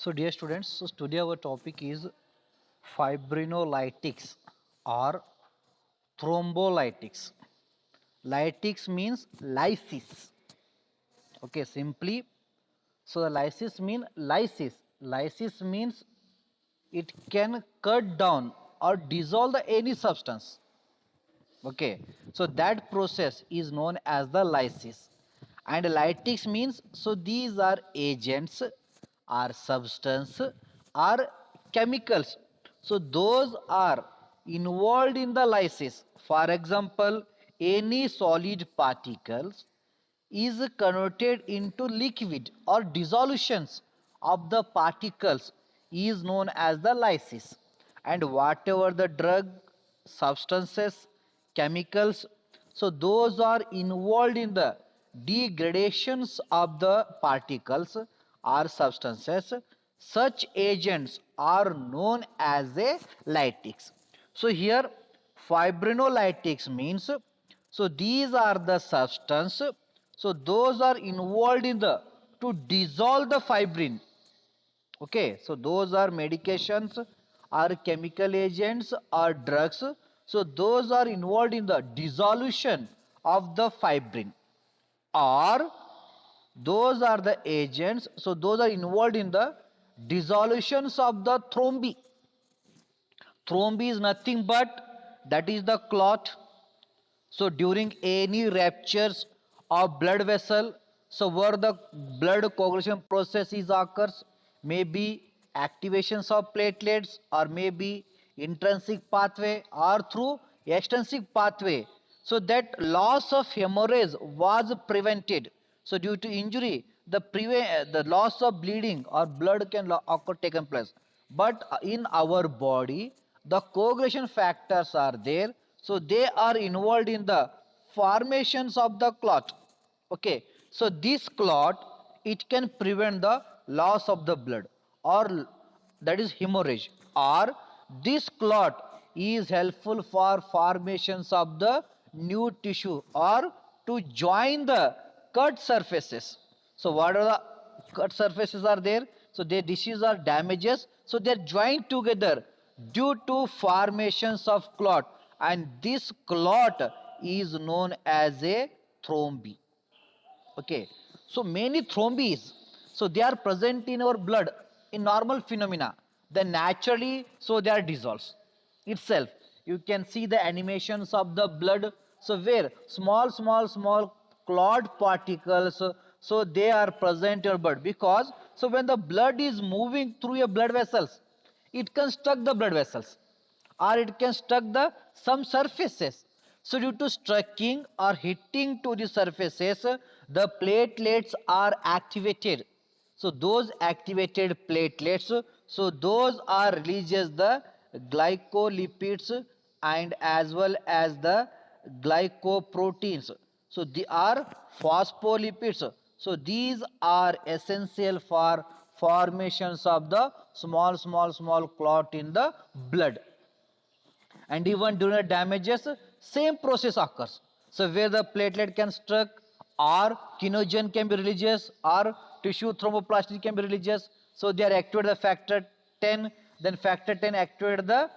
So dear students, so today our topic is fibrinolytics or thrombolytics. Lytics means lysis. Okay, simply. So the lysis mean lysis. Lysis means it can cut down or dissolve any substance. Okay, so that process is known as the lysis. And lytics means, so these are agents, are substance, are chemicals. So those are involved in the lysis. For example, any solid particles is converted into liquid or dissolutions of the particles is known as the lysis. And whatever the drug, substances, chemicals, so those are involved in the degradations of the particles or substances. Such agents are known as a lytics. So here fibrinolytics means, so these are the substance, so those are involved in the to dissolve the fibrin. Okay, so those are medications or chemical agents or drugs, so those are involved in the dissolution of the fibrin, or those are the agents, so those are involved in the dissolutions of the thrombi. Thrombi is nothing but that is the clot. So during any ruptures of blood vessel, so where the blood coagulation process is occurs, maybe activations of platelets or maybe intrinsic pathway or through extrinsic pathway, so that loss of hemorrhage was prevented. So due to injury, the loss of bleeding or blood can occur taken place. But in our body, the coagulation factors are there, so they are involved in the formations of the clot. Okay, so this clot, it can prevent the loss of the blood, or that is hemorrhage, or this clot is helpful for formations of the new tissue or to join the cut surfaces. So what are the cut surfaces are there, so their disease are damages, so they are joined together due to formations of clot, and this clot is known as a thrombi. Okay, so many thrombis, so they are present in our blood in normal phenomena, then naturally so they are dissolved itself. You can see the animations of the blood, so where small clot particles, so they are present in your blood, because so when the blood is moving through your blood vessels, it can stuck the blood vessels, or it can stuck the some surfaces. So due to striking or hitting to the surfaces, the platelets are activated. So those activated platelets, so those are releases the glycolipids and as well as the glycoproteins. So they are phospholipids. So these are essential for formations of the small clot in the blood. And even during the damages, same process occurs. So where the platelet can struck, or kinogen can be released, or tissue thromboplastin can be released, so they are activated the factor 10, then factor 10 activate the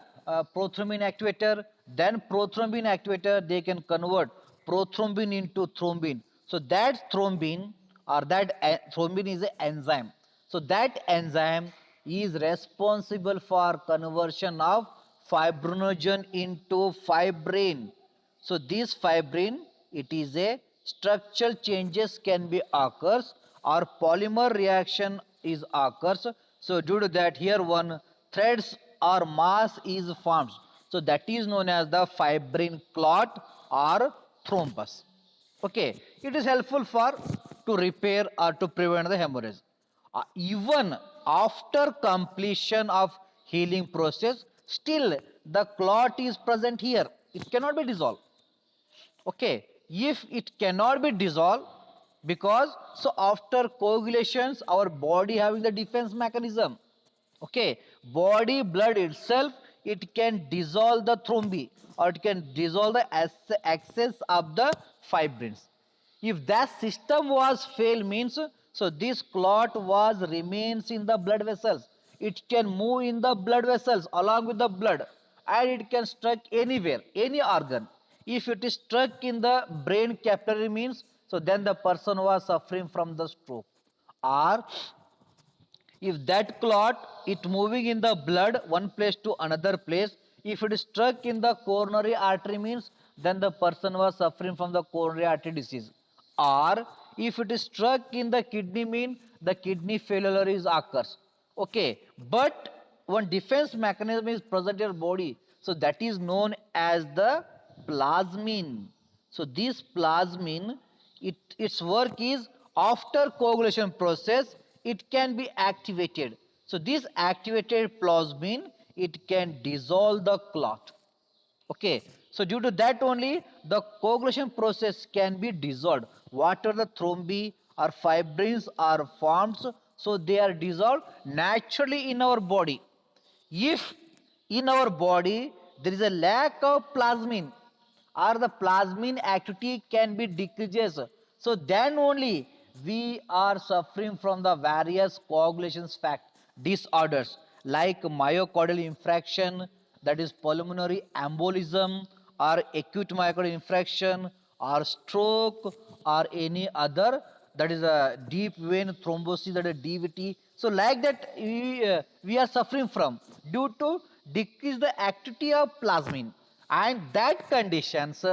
prothrombin activator, then prothrombin activator they can convert prothrombin into thrombin. So that thrombin, or that thrombin is an enzyme, so that enzyme is responsible for conversion of fibrinogen into fibrin. So this fibrin, it is a structural changes can be occurs, or polymer reaction is occurs. So due to that, here one threads or mass is formed. So that is known as the fibrin clot or thrombus. Okay, it is helpful for to repair or to prevent the hemorrhage. Even after completion of healing process, still the clot is present here, it cannot be dissolved. Okay, if it cannot be dissolved, because so after coagulations our body having the defense mechanism. Okay, body blood itself, it can dissolve the thrombi, or it can dissolve the excess of the fibrins. If that system was failed means, So this clot was remains in the blood vessels. It can move in the blood vessels along with the blood, and it can struck anywhere, any organ. If it is struck in the brain capillary means, so then the person was suffering from the stroke. Or if that clot it moving in the blood one place to another place, if it is struck in the coronary artery means, then the person was suffering from the coronary artery disease. Or if it is struck in the kidney mean, the kidney failure is occurs. Okay, but one defense mechanism is present in your body, so that is known as the plasmin. So this plasmin, its work is after coagulation process, it can be activated. So this activated plasmin, it can dissolve the clot. Okay, so due to that only the coagulation process can be dissolved. Whatever the thrombi or fibrins are formed, so they are dissolved naturally in our body. If in our body there is a lack of plasmin or the plasmin activity can be decreases, so then only we are suffering from the various coagulation fact disorders like myocardial infarction, that is pulmonary embolism, or acute myocardial infarction, or stroke, or any other, that is a deep vein thrombosis, that is DVT. So like that we are suffering from due to decrease the activity of plasmin, and that conditions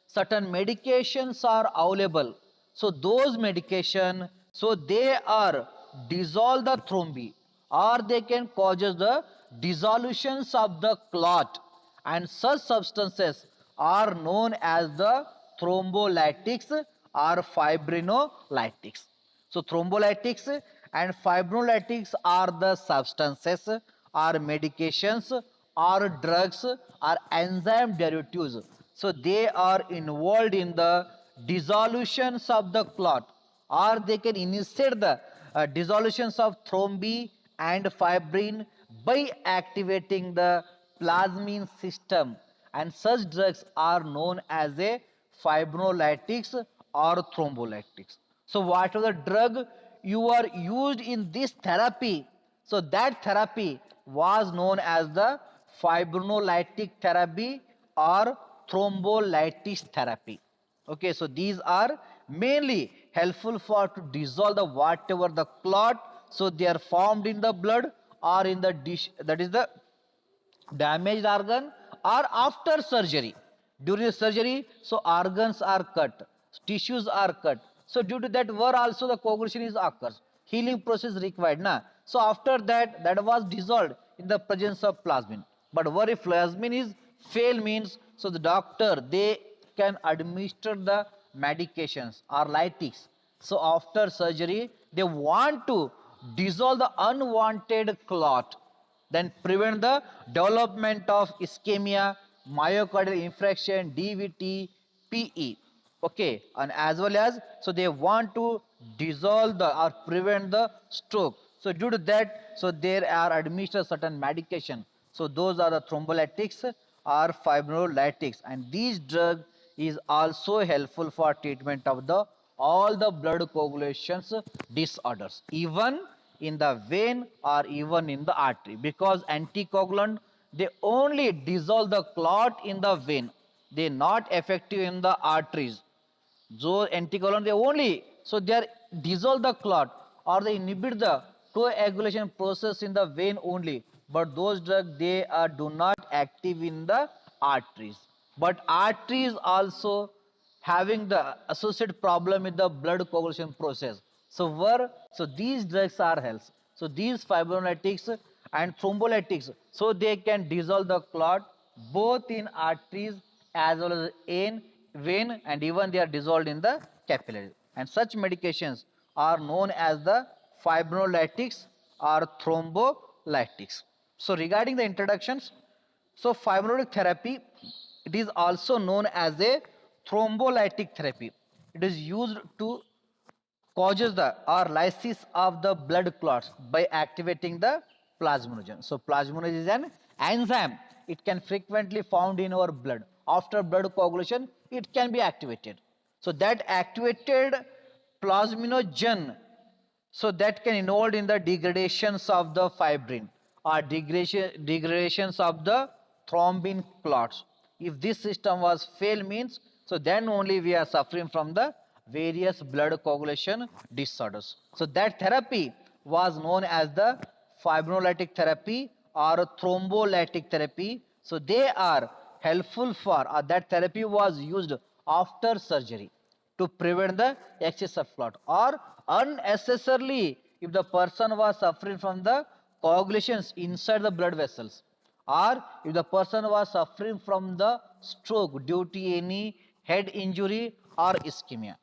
certain medications are available. So those medication, so they are dissolve the thrombi, or they can causes the dissolutions of the clot, and such substances are known as the thrombolytics or fibrinolytics. So thrombolytics and fibrinolytics are the substances or medications or drugs or enzyme derivatives. So they are involved in the dissolutions of the clot, or they can initiate the dissolutions of thrombi and fibrin by activating the plasmin system, and such drugs are known as a fibrinolytics or thrombolytics. So whatever the drug you are used in this therapy, so that therapy was known as the fibrinolytic therapy or thrombolytics therapy. Okay, so these are mainly helpful for to dissolve the whatever the clot, so they are formed in the blood or in the dish, that is the damaged organ, or after surgery. During the surgery, so organs are cut, tissues are cut. So due to that where also the coagulation is occurs. Healing process required. Na? So after that, that was dissolved in the presence of plasmin. But where if plasmin is fail means, so the doctor, they can administer the medications or lytics. So after surgery, they want to dissolve the unwanted clot, then prevent the development of ischemia, myocardial infarction, DVT, PE. Okay, and as well as, so they want to dissolve the or prevent the stroke. So due to that, so there are administered certain medication. So those are the thrombolytics or fibrinolytics, and these drug is also helpful for treatment of the all the blood coagulations disorders, even in the vein or even in the artery, because anticoagulant they only dissolve the clot in the vein, they not effective in the arteries. So anticoagulant they only, so they are dissolve the clot or they inhibit the coagulation process in the vein only, but those drugs they are do not active in the arteries. But arteries also having the associated problem with the blood coagulation process. So where, so these drugs are helps. So these fibrinolytics and thrombolytics, so they can dissolve the clot both in arteries as well as in vein, and even they are dissolved in the capillary. And such medications are known as the fibrinolytics or thrombolytics. So regarding the introductions, so fibrinolytic therapy, it is also known as a thrombolytic therapy. It is used to causes the or lysis of the blood clots by activating the plasminogen. So plasminogen is an enzyme. It can frequently found in our blood. After blood coagulation, it can be activated. So that activated plasminogen So that can involve in the degradations of the fibrin or degradations of the thrombin clots. If this system was fail means, so then only we are suffering from the various blood coagulation disorders. So that therapy was known as the fibrinolytic therapy or thrombolytic therapy. So they are helpful for, that therapy was used after surgery to prevent the excess of clot, or unnecessarily if the person was suffering from the coagulations inside the blood vessels, or if the person was suffering from the stroke due to any head injury or ischemia.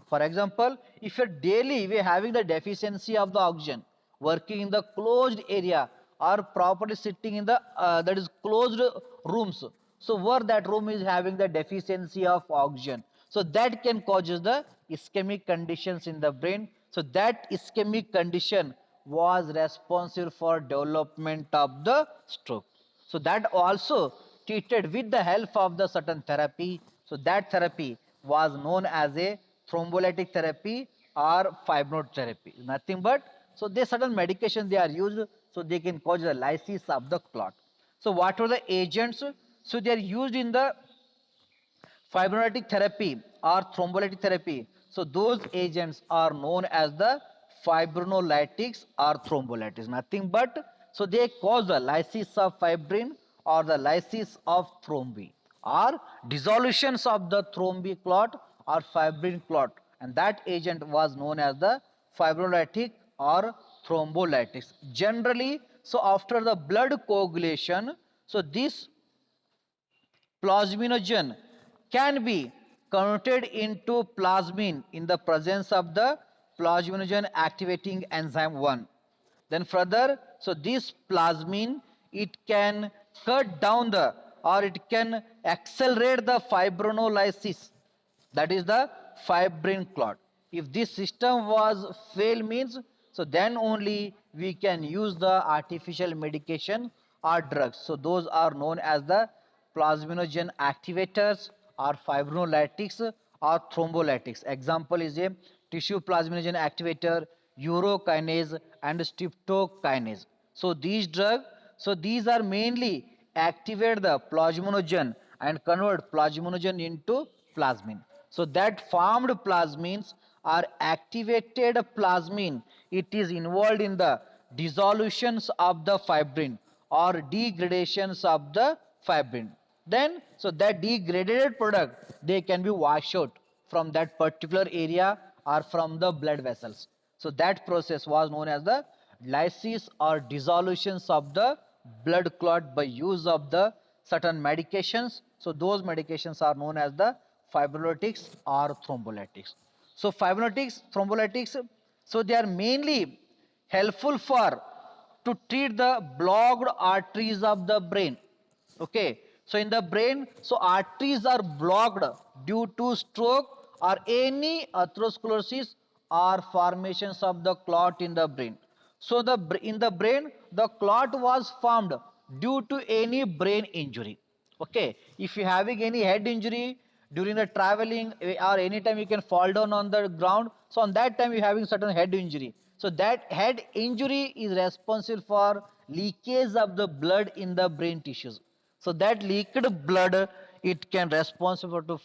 For example, if you're daily we having the deficiency of the oxygen, working in the closed area or properly sitting in the that is closed rooms, so where that room is having the deficiency of oxygen, so that can causes the ischemic conditions in the brain. So that ischemic condition was responsible for development of the stroke. So that also treated with the help of the certain therapy. So that therapy was known as a thrombolytic therapy or fibroid therapy. Nothing but, so they certain medications they are used, so they can cause the lysis of the clot. So what are the agents? So they are used in the fibrinolytic therapy or thrombolytic therapy. So those agents are known as the fibrinolytics or thrombolytics. Nothing but, so they cause the lysis of fibrin or the lysis of thrombi or dissolutions of the thrombi clot or fibrin clot, and that agent was known as the fibrinolytic or thrombolytics. Generally, so after the blood coagulation, so this plasminogen can be converted into plasmin in the presence of the plasminogen activating enzyme 1. Then further, so this plasmin, it can cut down the, or it can accelerate the fibrinolysis, that is the fibrin clot. If this system was fail means, so then only we can use the artificial medication or drugs. So those are known as the plasminogen activators or fibrinolytics or thrombolytics. Example is a tissue plasminogen activator, urokinase and streptokinase. So these drugs, so these are mainly activate the plasminogen and convert plasminogen into plasmin. So that formed plasmins are activated plasmin. It is involved in the dissolutions of the fibrin or degradations of the fibrin. Then, so that degraded product, they can be washed out from that particular area or from the blood vessels. So that process was known as the lysis or dissolutions of the blood clot by use of the certain medications. So those medications are known as the fibrinolytics or thrombolytics. So fibrinolytics, thrombolytics, so they are mainly helpful for to treat the blocked arteries of the brain. Okay, so in the brain, so arteries are blocked due to stroke or any atherosclerosis or formations of the clot in the brain. So the in the brain, the clot was formed due to any brain injury. Okay, if you having any head injury during the traveling or anytime you can fall down on the ground, so on that time you having certain head injury. So that head injury is responsible for leakage of the blood in the brain tissues. So that leaked blood, it can responsible to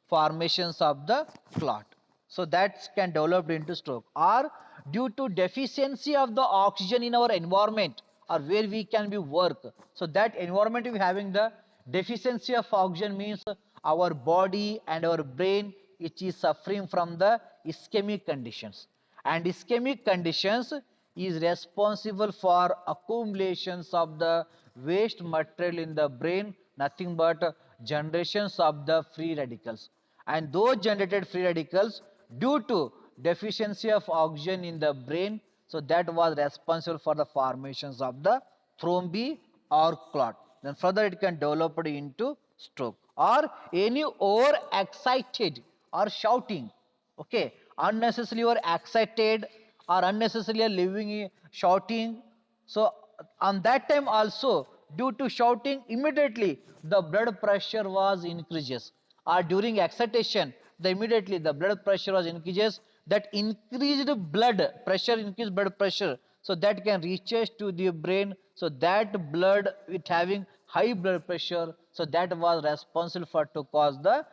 formations of the clot. So that can develop into stroke, or due to deficiency of the oxygen in our environment or where we can be work. So that environment we having the deficiency of oxygen means our body and our brain which is suffering from the ischemic conditions, and ischemic conditions is responsible for accumulations of the waste material in the brain, nothing but generations of the free radicals, and those generated free radicals due to deficiency of oxygen in the brain, so that was responsible for the formations of the thrombi or clot. Then further it can develop into stroke or any overexcited or shouting. Okay, unnecessarily or excited or unnecessarily living shouting. So on that time also, due to shouting, immediately the blood pressure was increases, or during excitation the immediately the blood pressure was increases that increased blood pressure, so that can reaches to the brain. So that blood it having high blood pressure, so that was responsible for to cause the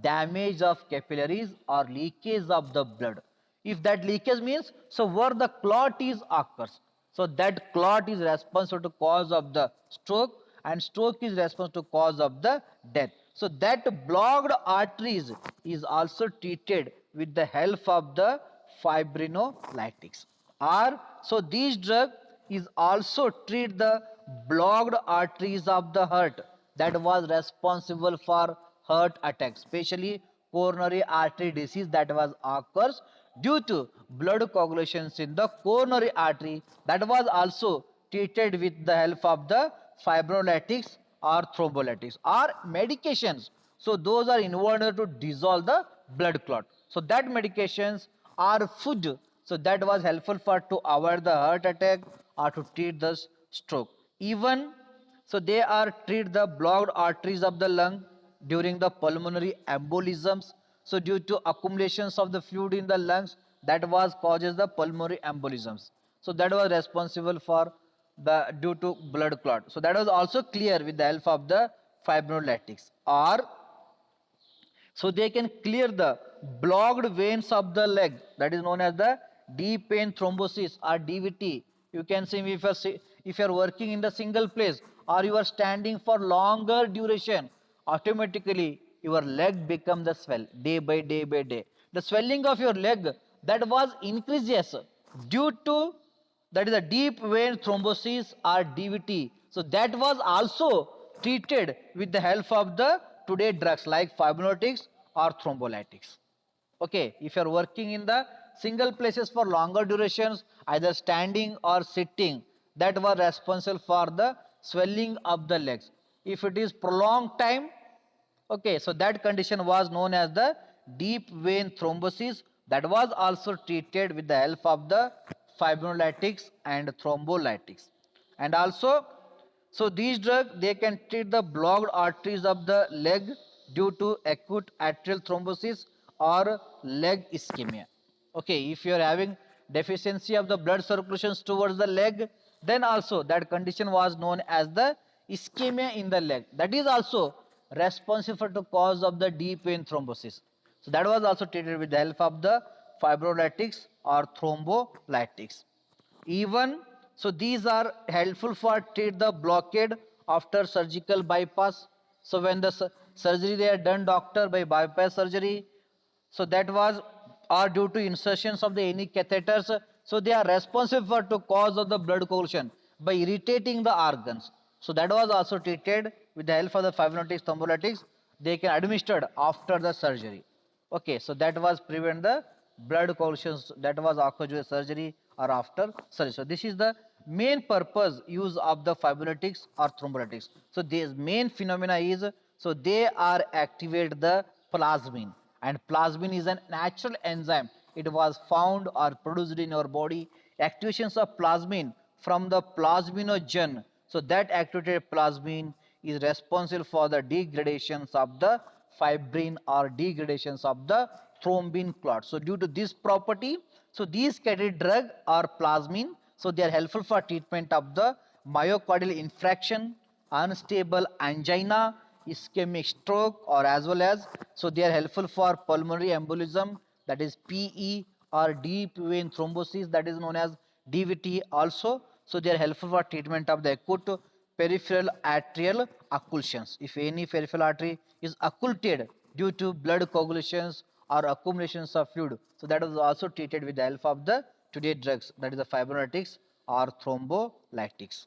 damage of capillaries or leakage of the blood. If that leakage means, so where the clot is occurs, so that clot is responsible to cause of the stroke, and stroke is responsible to cause of the death. So that blocked arteries is also treated with the help of the fibrinolytics. Or so this drug is also treat the blocked arteries of the heart that was responsible for heart attack, especially coronary artery disease that was occurs due to blood coagulations in the coronary artery, that was also treated with the help of the fibrinolytics or thrombolytics or medications. So those are involved to dissolve the blood clot. So that medications are food. So that was helpful for to avoid the heart attack or to treat the stroke. Even so they are treat the blocked arteries of the lung during the pulmonary embolisms. So due to accumulations of the fluid in the lungs, that was causes the pulmonary embolisms. So that was responsible for the due to blood clot. So that was also clear with the help of the fibrinolytics. Or so they can clear the blocked veins of the leg, that is known as the deep vein thrombosis or DVT. You can see if you are working in the single place or you are standing for longer duration, automatically your leg become the swell day by day by day. The swelling of your leg that was increases due to, that is a deep vein thrombosis or DVT. So that was also treated with the help of the today drugs like fibrinolytics or thrombolytics. Okay, if you are working in the single places for longer durations, either standing or sitting, that was responsible for the swelling of the legs. If it is prolonged time, okay, so that condition was known as the deep vein thrombosis, that was also treated with the help of the fibrinolytics and thrombolytics. And also, so these drugs they can treat the blocked arteries of the leg due to acute atrial thrombosis or leg ischemia. Okay, if you are having deficiency of the blood circulations towards the leg, then also that condition was known as the ischemia in the leg. That is also responsible for the cause of the deep vein thrombosis. So that was also treated with the help of the fibrinolytics or thrombolytics. Even so these are helpful for treat the blockade after surgical bypass. So when the surgery they are done doctor by bypass surgery, so that was are due to insertions of the any catheters, so they are responsible for to cause of the blood coagulation by irritating the organs. So that was also treated with the help of the fibrinolytics thrombolytics, they can administered after the surgery. Okay, so that was prevent the blood coagulations that was occurred during surgery or after surgery. So this is the main purpose use of the fibrinolytics or thrombolytics. So this main phenomena is, so they are activate the plasmin, and plasmin is a natural enzyme. It was found or produced in our body. Activations of plasmin from the plasminogen. So that activated plasmin is responsible for the degradations of the fibrin or degradations of the thrombin clot. So due to this property, so these carried drug or plasmin, so they are helpful for treatment of the myocardial infarction, unstable angina, ischemic stroke, or as well as, so they are helpful for pulmonary embolism, that is PE, or deep vein thrombosis, that is known as DVT also. So they are helpful for treatment of the acute peripheral arterial occlusions. If any peripheral artery is occulted due to blood coagulations or accumulations of fluid, so that is also treated with the help of the today drugs, that is the fibrinolytics or thrombolytics.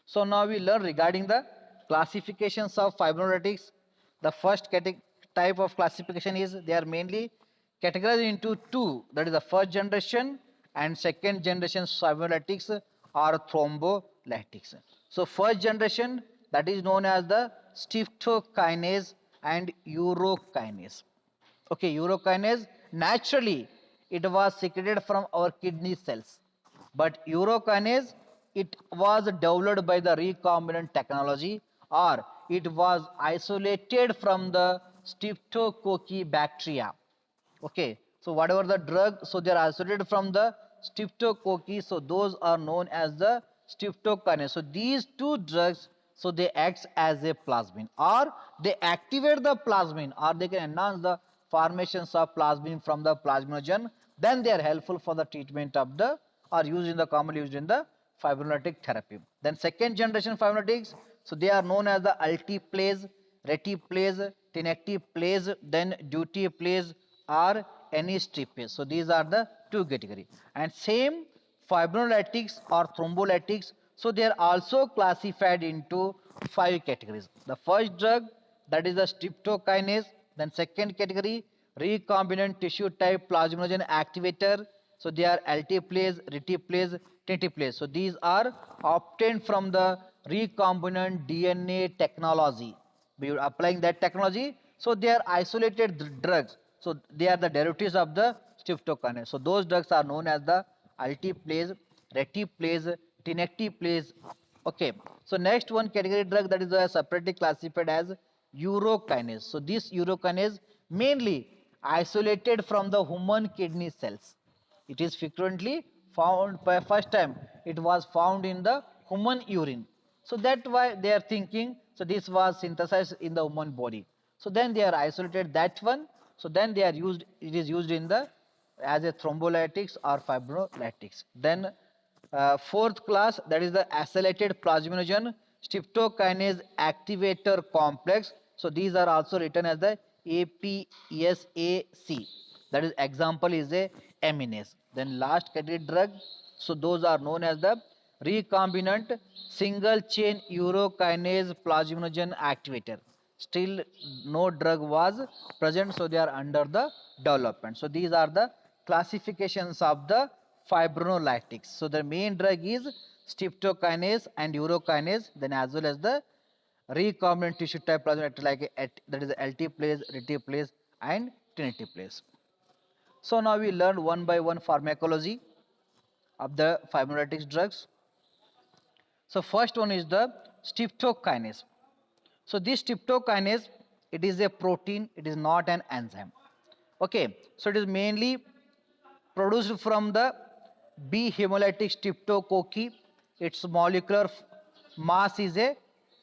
So now we learn regarding the classifications of fibrinolytics. The first type of classification is they are mainly categorized into two, that is the first generation and second generation fibrinolytics or thrombolytics. So first generation, that is known as the streptokinase and urokinase. Okay, urokinase naturally it was secreted from our kidney cells, but urokinase it was developed by the recombinant technology, or it was isolated from the streptococci bacteria. Okay, So whatever the drug, so they are isolated from the streptococcus, so those are known as the streptokinase. So these two drugs, so they act as a plasmin, or they activate the plasmin, or they can enhance the formations of plasmin from the plasminogen. Then they are helpful for the treatment of the, or used in the commonly used in the fibrinolytic therapy. Then second generation fibrinolytics, so they are known as the alteplase, reteplase, tenecteplase, then duteplase, or enistripase. So these are the two category. And same fibrinolytics or thrombolytics, so they are also classified into five categories. The first drug, that is the streptokinase. Then second category, recombinant tissue type plasminogen activator. So they are alteplase, reteplase, tenecteplase. So these are obtained from the recombinant DNA technology. We are applying that technology. So they are isolated drugs. So they are the derivatives of the streptokinase. So those drugs are known as the alteplase, reteplase, tenecteplase. Okay. So next one category drug, that is separately classified as urokinase. So this urokinase mainly isolated from the human kidney cells. It is frequently found, by first time it was found in the human urine. So that's why they are thinking, so this was synthesized in the human body. So then they are isolated that one. So then they are used, it is used in the as a thrombolytics or fibrinolytics. Then fourth class, that is the acylated plasminogen streptokinase activator complex. So these are also written as the APSAC. That is example is a aminase. Then last category drug, so those are known as the recombinant single chain urokinase plasminogen activator. Still no drug was present, so they are under the development. So these are the classifications of the fibrinolytics. So the main drug is streptokinase and urokinase, then as well as the recombinant tissue type plasma like that is alteplase, reteplase, and tenecteplase. So now we learn one by one pharmacology of the fibrinolytics drugs. So first one is the streptokinase. So this streptokinase, it is a protein, it is not an enzyme. Okay, so it is mainly produced from the B hemolytic streptococci. Its molecular mass is a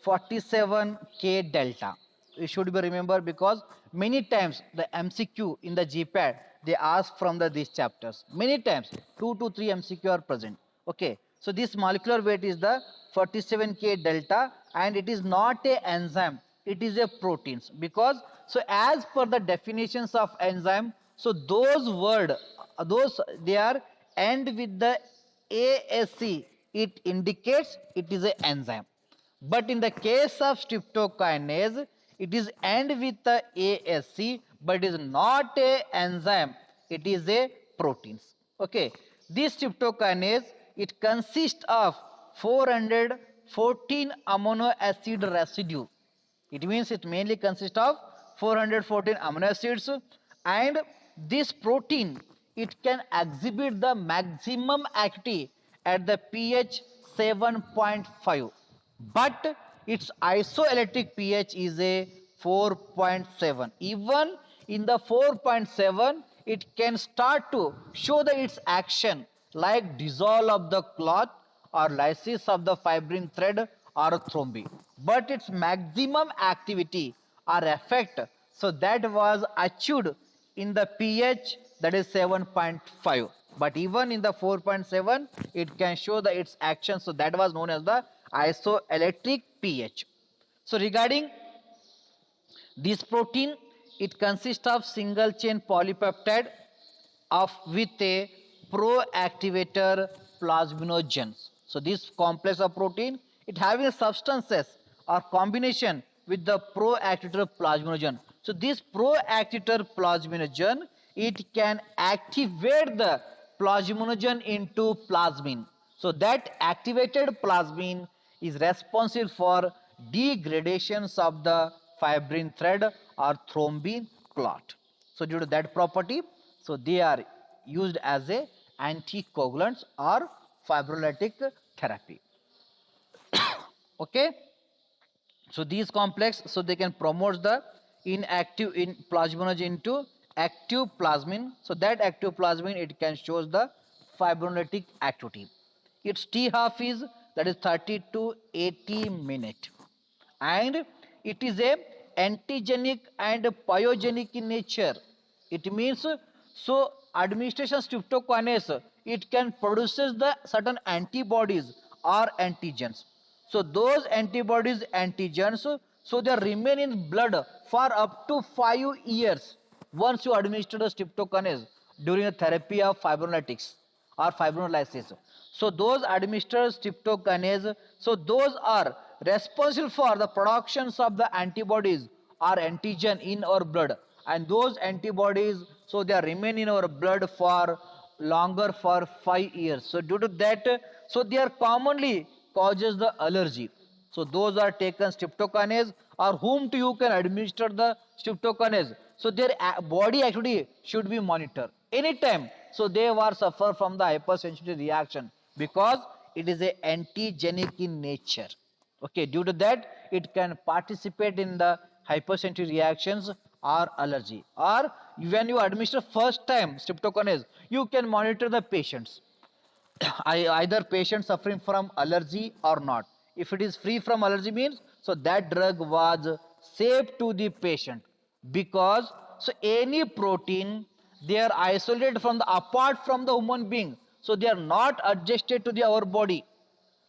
47K delta. It should be remembered because many times the MCQ in the GPAD they ask from these chapters. Many times 2 to 3 MCQ are present. Okay, so this molecular weight is the 47K delta, and it is not a enzyme, it is a proteins. Because so as per the definitions of enzyme, so those word, those they are end with the ASC, it indicates it is a enzyme. But in the case of streptokinase, it is end with the ASC, but it is not a enzyme, it is a proteins. Okay, this streptokinase, it consists of 414 amino acid residue. It means it mainly consists of 414 amino acids, and this protein, it can exhibit the maximum activity at the pH 7.5, but its isoelectric pH is a 4.7. Even in the 4.7, it can start to show its action like dissolve of the cloth or lysis of the fibrin thread or thrombi. But its maximum activity or effect, so that was achieved in the pH that is 7.5. But even in the 4.7, it can show its action. So that was known as the isoelectric pH. So regarding this protein, it consists of single chain polypeptide of with a proactivator plasminogens. So this complex of protein, it having substances or combination with the proactivator plasminogen. So this proactivator plasminogen, it can activate the plasminogen into plasmin. So that activated plasmin is responsible for degradations of the fibrin thread or thrombin clot. So due to that property, so they are used as a anticoagulants or fibrolytic therapy. Okay, so these complex, so they can promote the inactive in plasminogen into active plasmin. So that active plasmin, it can shows the fibrinolytic activity. Its T half is, that is 30 to 80 minute, and it is a antigenic and pyogenic in nature. It means, so administration streptokinase, it can produces the certain antibodies or antigens. So those antibodies, antigens, so they remain in blood for up to 5 years once you administer the streptokinase during the therapy of fibrinolytics or fibrinolysis. So those administered streptokinase, so those are responsible for the productions of the antibodies or antigen in our blood, and those antibodies, so they remain in our blood for longer for 5 years. So due to that, so they are commonly causes the allergy. So those are taken streptokinase, or whom to you can administer the streptokinase. So their body activity should be monitored anytime. So they were suffer from the hypersensitivity reaction because it is a antigenic in nature. Okay, due to that, it can participate in the hypersensitivity reactions or allergy. Or when you administer first time streptokinase, you can monitor the patients. Either patient suffering from allergy or not. If it is free from allergy means, so that drug was safe to the patient, because so any protein, they are isolated from the apart from the human being, so they are not adjusted to the our body.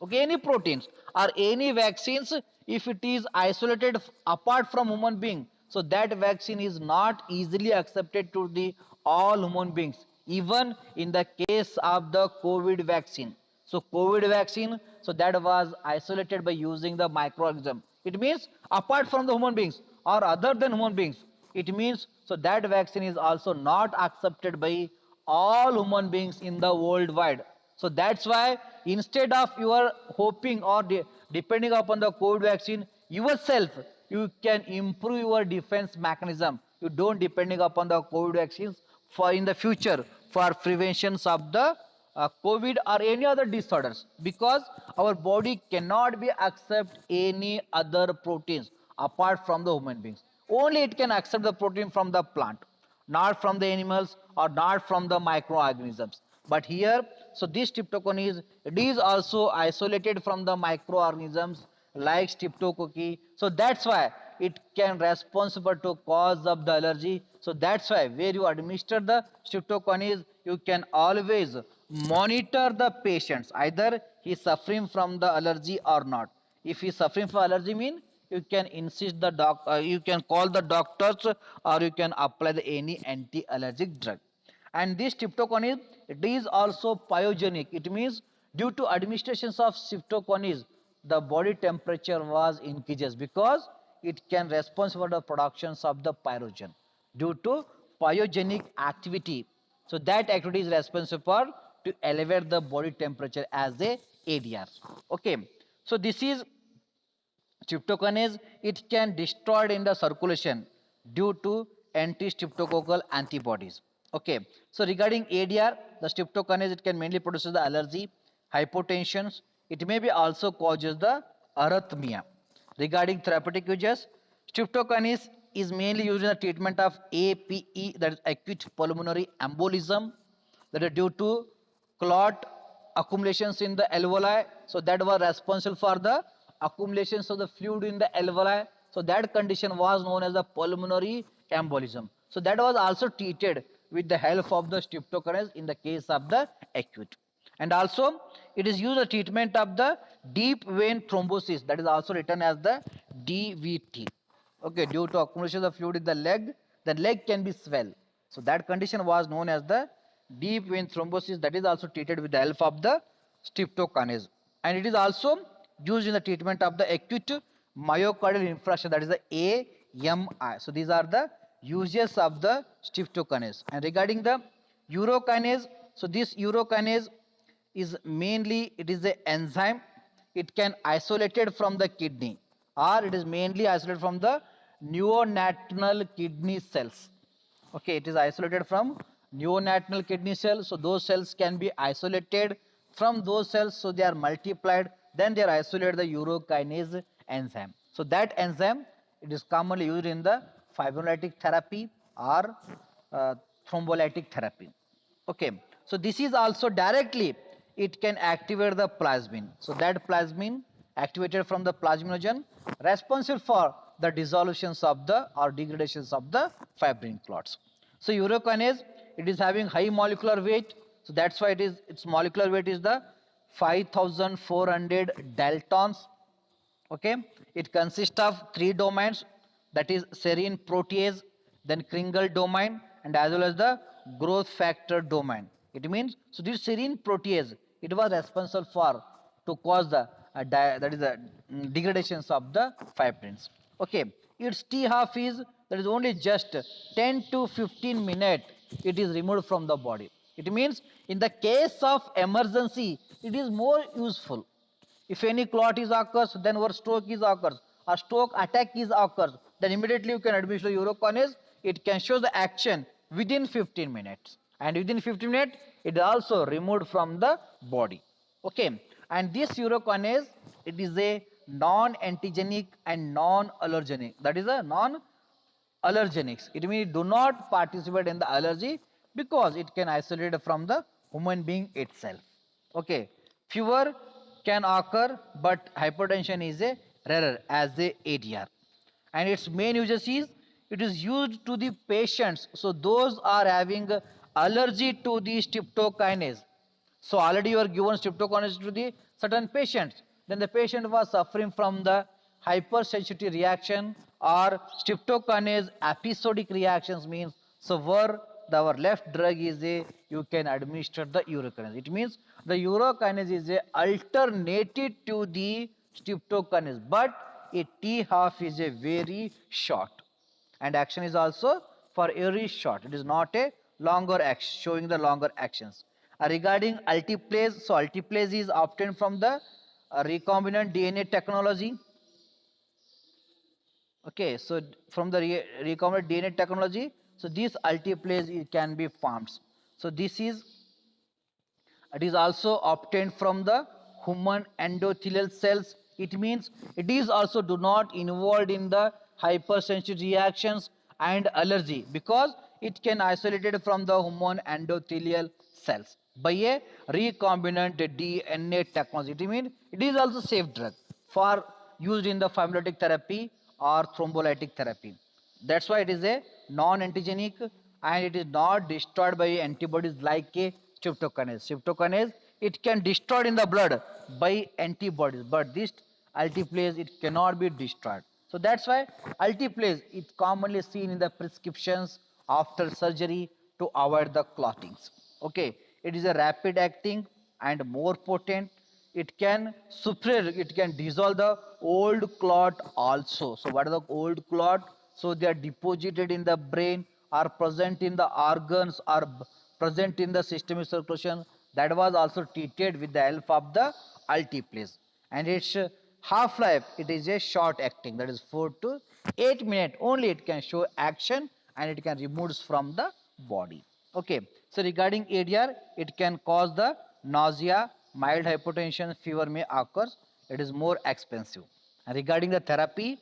Okay, any proteins or any vaccines, if it is isolated apart from human being, so that vaccine is not easily accepted to the all human beings, even in the case of the COVID vaccine. So COVID vaccine, so that was isolated by using the microorganism. It means apart from the human beings or other than human beings, it means so that vaccine is also not accepted by all human beings in the worldwide. So that's why instead of you are hoping or depending upon the COVID vaccine yourself, you can improve your defense mechanism. You don't depending upon the COVID vaccines for in the future for preventions of the COVID or any other disorders, because our body cannot be accept any other proteins apart from the human beings. Only it can accept the protein from the plant, not from the animals or not from the microorganisms. But here, so this streptococcus, it is also isolated from the microorganisms like streptococci. So that's why it can responsible to cause of the allergy. So that's why where you administer the streptococcus, you can always monitor the patients, either he is suffering from the allergy or not. If he is suffering from allergy, mean you can insist the you can call the doctors, or you can apply the any anti-allergic drug. And this streptococcus, it is also pyogenic. It means due to administrations of streptococcus, the body temperature was increases because it can responsible for the productions of the pyrogen due to pyogenic activity. So that activity is responsible to elevate the body temperature as a ADR. Okay, so this is streptokinase. It can destroy in the circulation due to anti-streptococcal antibodies. Okay, so regarding ADR, the streptokinase, it can mainly produce the allergy, hypotension. It may be also causes the arrhythmia. Regarding therapeutic uses, streptokinase is mainly used in the treatment of APE, that is acute pulmonary embolism, that is due to clot accumulations in the alveoli. So that was responsible for the accumulations of the fluid in the alveoli. So that condition was known as the pulmonary embolism. So that was also treated with the help of the streptokinase in the case of the acute. And also it is used the treatment of the deep vein thrombosis, that is also written as the DVT. Okay, due to accumulation of fluid in the leg can be swell. So that condition was known as the deep vein thrombosis, that is also treated with the help of the streptokinase. And it is also used in the treatment of the acute myocardial infarction, that is the AMI. So these are the uses of the streptokinase. And regarding the urokinase, so this urokinase is mainly, it is an enzyme. It can isolated from the kidney, or it is mainly isolated from the neonatal kidney cells. Okay, it is isolated from neonatal kidney cells. So those cells can be isolated from those cells, so they are multiplied, then they are isolated the urokinase enzyme. So that enzyme, it is commonly used in the fibrinolytic therapy or uh, thrombolytic therapy. Okay, so this is also directly it can activate the plasmin. So that plasmin activated from the plasminogen responsible for the dissolutions of the or degradations of the fibrin clots. So urokinase, it is having high molecular weight, so that's why its molecular weight is the 5400 daltons. Okay, it consists of three domains, that is serine protease, then Kringle domain, and as well as the growth factor domain. It means, so this serine protease, it was responsible for to cause the that is the degradations of the fibrins. Okay, its T half is, that is only just 10 to 15 minutes it is removed from the body. It means in the case of emergency it is more useful. If any clot is occurs, then or stroke is occurs, or stroke attack is occurs, then immediately you can administer urokinase. It can show the action within 15 minutes, and within 15 minutes it is also removed from the body. Okay, and this urokinase, it is a non-antigenic and non-allergenic. That is a non-allergenics. It means do not participate in the allergy because it can isolate from the human being itself. Okay, fever can occur, but hypertension is a rarer as a ADR. And its main uses is, it is used to the patients. So those are having allergy to the streptokinase. So already you are given streptokinase to the certain patients. Then the patient was suffering from the hypersensitivity reaction or streptokinase episodic reactions means, so where the our left drug is a, you can administer the urokinase. It means the urokinase is a alternative to the streptokinase, but a T half is a very short, and action is also for very short. It is not a longer action, showing the longer actions. Regarding alteplase, so alteplase is obtained from the recombinant DNA technology. Okay, so from the recombinant DNA technology, so this alteplase it can be formed. So this is, it is also obtained from the human endothelial cells. It means it is also do not involved in the hypersensitive reactions and allergy because it can isolate it from the human endothelial cells by a recombinant DNA technology. It means it is also safe drug for used in the fibrinolytic therapy or thrombolytic therapy. That's why it is a non-antigenic and it is not destroyed by antibodies like a streptokinase. Streptokinase, it can destroy in the blood by antibodies, but this alteplase it cannot be destroyed. So that's why alteplase is commonly seen in the prescriptions after surgery to avoid the clottings. Okay, it is a rapid acting and more potent. It can suppress, it can dissolve the old clot also. So what is the old clot? So they are deposited in the brain, are present in the organs, are present in the systemic circulation. That was also treated with the help of the alteplase. And its half life, it is a short acting, that is 4 to 8 minutes only it can show action, and it can remove from the body. Okay, so regarding ADR, it can cause the nausea, mild hypotension, fever may occur. It is more expensive. And regarding the therapy,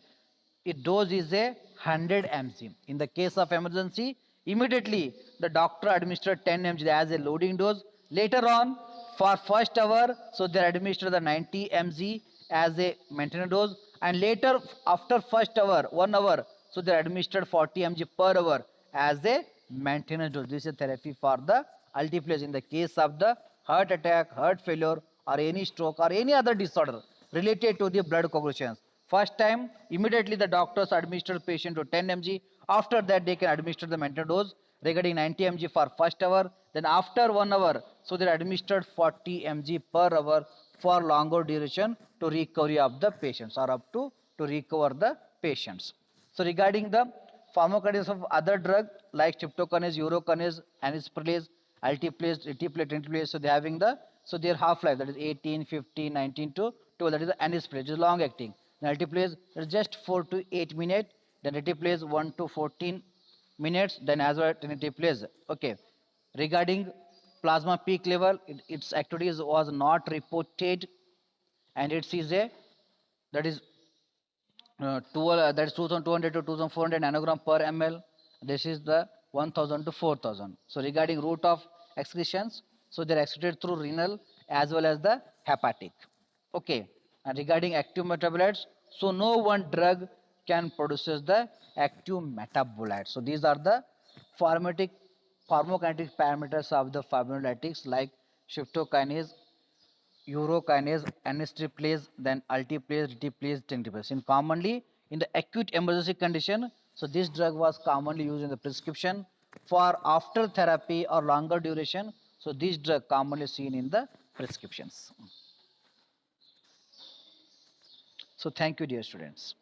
its dose is a 100 mg. In the case of emergency, immediately the doctor administered 10 mg as a loading dose. Later on, for first hour, so they administer the 90 mg as a maintenance dose, and later after first hour, 1 hour, so they administered 40 mg per hour as a maintenance dose. This is a therapy for the alteplase in the case of the heart attack, heart failure, or any stroke or any other disorder related to the blood coagulations. First time, immediately the doctors administer patient to 10 mg. After that, they can administer the maintenance dose regarding 90 mg for first hour. Then after 1 hour, so they administered 40 mg per hour for longer duration to recovery of the patients or up to recover the patients. So regarding the pharmacokinetics of other drug like streptokinase, urokinase, anisprilase, alteplase, retiplate, retiplase, so they having the, so their half life, that is 18, 15, 19 to 12, that is the anisprilase, it is long acting. Then alteplase is just 4 to 8 minutes, then retiplase 1 to 14 minutes, then as well retiplase. Okay, regarding plasma peak level, its activities was not reported, and it is a, that is 12, that is 2200 to 2400 nanogram per ml. This is the 1000 to 4000. So regarding route of excretions, so they're excreted through renal as well as the hepatic. Okay, and regarding active metabolites, so no one drug can produces the active metabolite. So these are the pharmacokinetic parameters of the fibrinolytics like tryptokinase, urokinase, anistriptase, then alteplase, reteplase, tenteplase. In commonly in the acute emergency condition, so this drug was commonly used in the prescription for after therapy or longer duration. So this drug commonly seen in the prescriptions. So thank you, dear students.